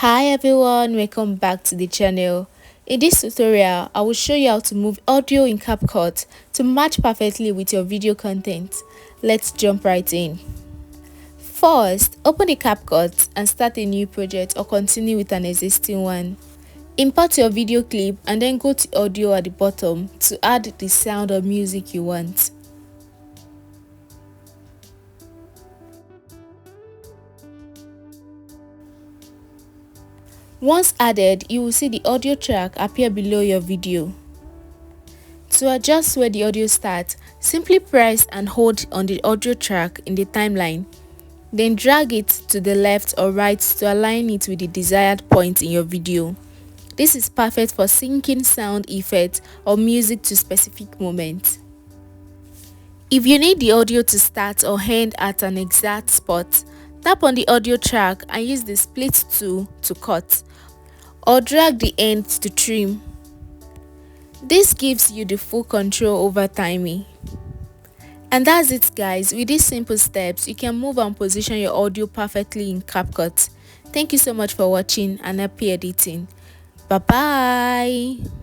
Hi everyone, welcome back to the channel. In this tutorial, I will show you how to move audio in CapCut to match perfectly with your video content. Let's jump right in. First, open the CapCut and start a new project or continue with an existing one. Import your video clip and then go to audio at the bottom to add the sound or music you want. Once added, you will see the audio track appear below your video. To adjust where the audio starts, simply press and hold on the audio track in the timeline. Then drag it to the left or right to align it with the desired point in your video. This is perfect for syncing sound effects or music to specific moments. If you need the audio to start or end at an exact spot, tap on the audio track and use the split tool to cut, or drag the end to trim. This gives you the full control over timing. And that's it guys. With these simple steps, you can move and position your audio perfectly in CapCut. Thank you so much for watching and happy editing. Bye bye.